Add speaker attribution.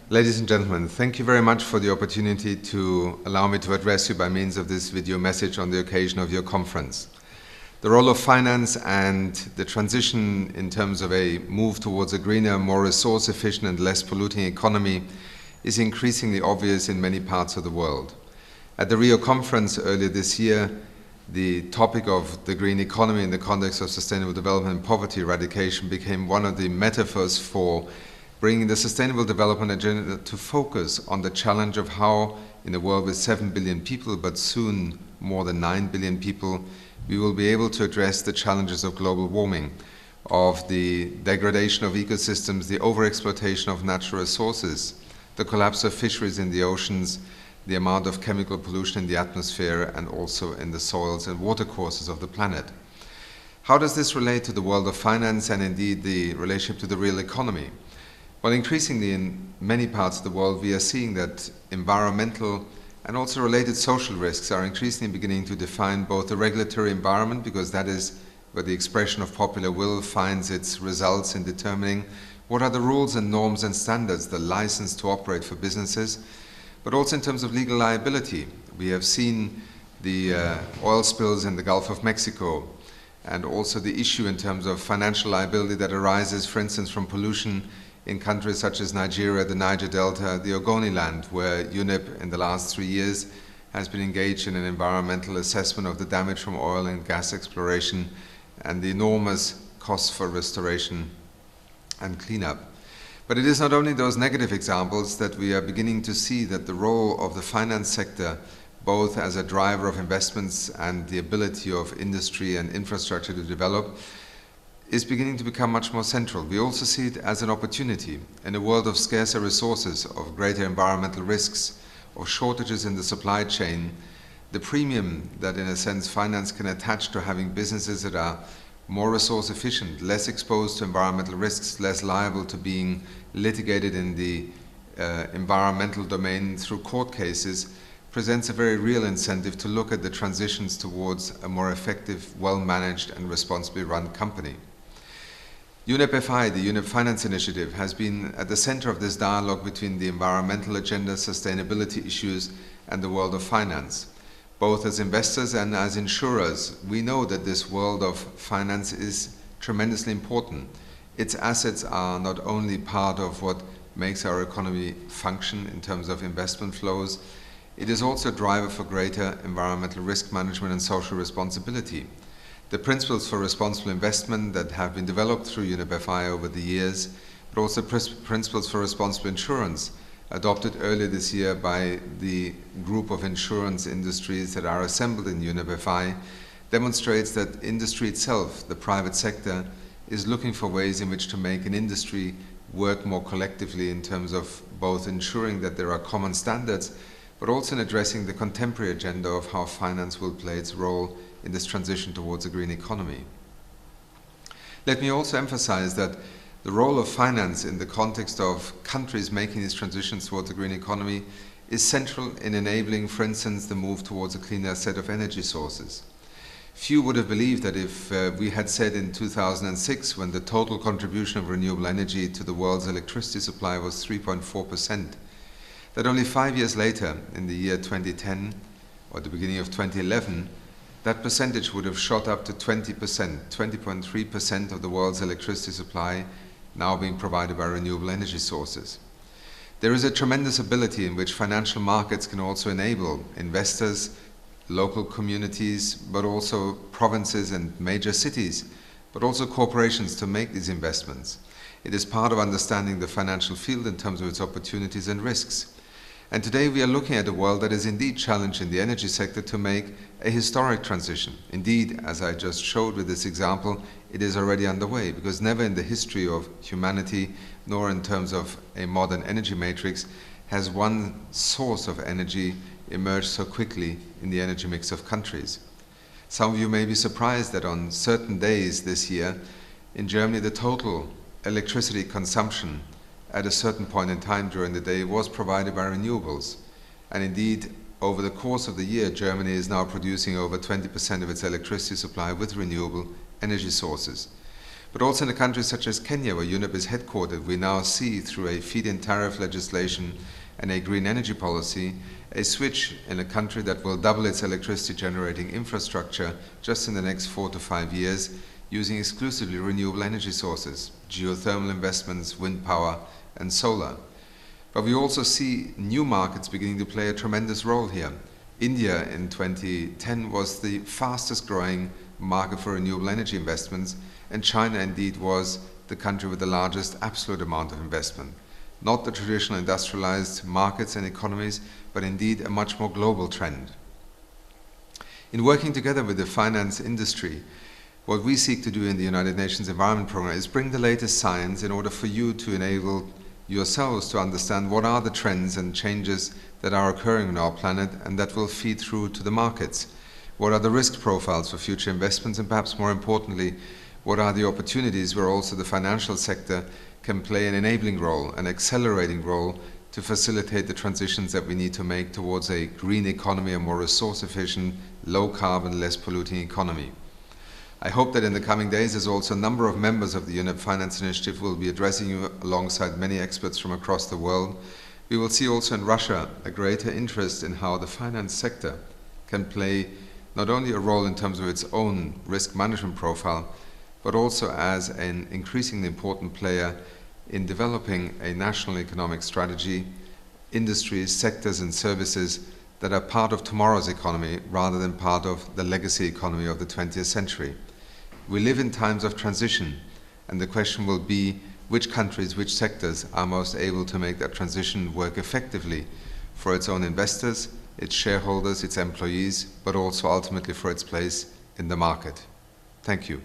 Speaker 1: Ladies and gentlemen, thank you very much for the opportunity to allow me to address you by means of this video message on the occasion of your conference. The role of finance and the transition in terms of a move towards a greener, more resource-efficient and less polluting economy is increasingly obvious in many parts of the world. At the Rio conference earlier this year, the topic of the green economy in the context of sustainable development and poverty eradication became one of the metaphors for bringing the Sustainable Development Agenda to focus on the challenge of how, in a world with 7 billion people, but soon more than 9 billion people, we will be able to address the challenges of global warming, of the degradation of ecosystems, the overexploitation of natural resources, the collapse of fisheries in the oceans, the amount of chemical pollution in the atmosphere, and also in the soils and watercourses of the planet. How does this relate to the world of finance and indeed the relationship to the real economy? Well, increasingly in many parts of the world, we are seeing that environmental and also related social risks are increasingly beginning to define both the regulatory environment, because that is where the expression of popular will finds its results in determining what are the rules and norms and standards, the license to operate for businesses, but also in terms of legal liability. We have seen the oil spills in the Gulf of Mexico, and also the issue in terms of financial liability that arises, for instance, from pollution in countries such as Nigeria, the Niger Delta, the Ogoniland, where UNEP in the last 3 years has been engaged in an environmental assessment of the damage from oil and gas exploration and the enormous costs for restoration and cleanup. But it is not only those negative examples that we are beginning to see that the role of the finance sector, both as a driver of investments and the ability of industry and infrastructure to develop, is beginning to become much more central. We also see it as an opportunity in a world of scarcer resources, of greater environmental risks, of shortages in the supply chain. The premium that, in a sense, finance can attach to having businesses that are more resource efficient, less exposed to environmental risks, less liable to being litigated in the environmental domain through court cases, presents a very real incentive to look at the transitions towards a more effective, well-managed and responsibly run company. UNEP-FI, the UNEP Finance Initiative, has been at the center of this dialogue between the environmental agenda, sustainability issues, and the world of finance. Both as investors and as insurers, we know that this world of finance is tremendously important. Its assets are not only part of what makes our economy function in terms of investment flows, it is also a driver for greater environmental risk management and social responsibility. The principles for responsible investment that have been developed through UNEP-FI over the years, but also principles for responsible insurance, adopted earlier this year by the group of insurance industries that are assembled in UNEP-FI, demonstrates that industry itself, the private sector, is looking for ways in which to make an industry work more collectively in terms of both ensuring that there are common standards, but also in addressing the contemporary agenda of how finance will play its role in this transition towards a green economy. Let me also emphasize that the role of finance in the context of countries making these transitions towards a green economy is central in enabling, for instance, the move towards a cleaner set of energy sources. Few would have believed that if we had said in 2006, when the total contribution of renewable energy to the world's electricity supply was 3.4%, that only 5 years later, in the year 2010, or the beginning of 2011, that percentage would have shot up to 20%, 20.3% of the world's electricity supply now being provided by renewable energy sources. There is a tremendous ability in which financial markets can also enable investors, local communities, but also provinces and major cities, but also corporations to make these investments. It is part of understanding the financial field in terms of its opportunities and risks. And today we are looking at a world that is indeed challenging the energy sector to make a historic transition. Indeed, as I just showed with this example, it is already underway, because never in the history of humanity, nor in terms of a modern energy matrix, has one source of energy emerged so quickly in the energy mix of countries. Some of you may be surprised that on certain days this year, in Germany, the total electricity consumption at a certain point in time during the day was provided by renewables. And indeed, over the course of the year, Germany is now producing over 20% of its electricity supply with renewable energy sources. But also in a country such as Kenya, where UNEP is headquartered, we now see through a feed-in tariff legislation and a green energy policy, a switch in a country that will double its electricity generating infrastructure just in the next 4 to 5 years, using exclusively renewable energy sources, geothermal investments, wind power, and solar. But we also see new markets beginning to play a tremendous role here. India in 2010 was the fastest growing market for renewable energy investments, and China indeed was the country with the largest absolute amount of investment. Not the traditional industrialized markets and economies, but indeed a much more global trend. In working together with the finance industry, what we seek to do in the United Nations Environment Programme is bring the latest science in order for you to enable yourselves to understand what are the trends and changes that are occurring on our planet and that will feed through to the markets. What are the risk profiles for future investments, and perhaps more importantly, what are the opportunities where also the financial sector can play an enabling role, an accelerating role to facilitate the transitions that we need to make towards a green economy, a more resource efficient, low carbon, less polluting economy. I hope that in the coming days, as also a number of members of the UNEP Finance Initiative will be addressing you alongside many experts from across the world, we will see also in Russia a greater interest in how the finance sector can play not only a role in terms of its own risk management profile, but also as an increasingly important player in developing a national economic strategy, industries, sectors and services that are part of tomorrow's economy rather than part of the legacy economy of the 20th century. We live in times of transition, and the question will be which countries, which sectors are most able to make that transition work effectively for its own investors, its shareholders, its employees, but also ultimately for its place in the market. Thank you.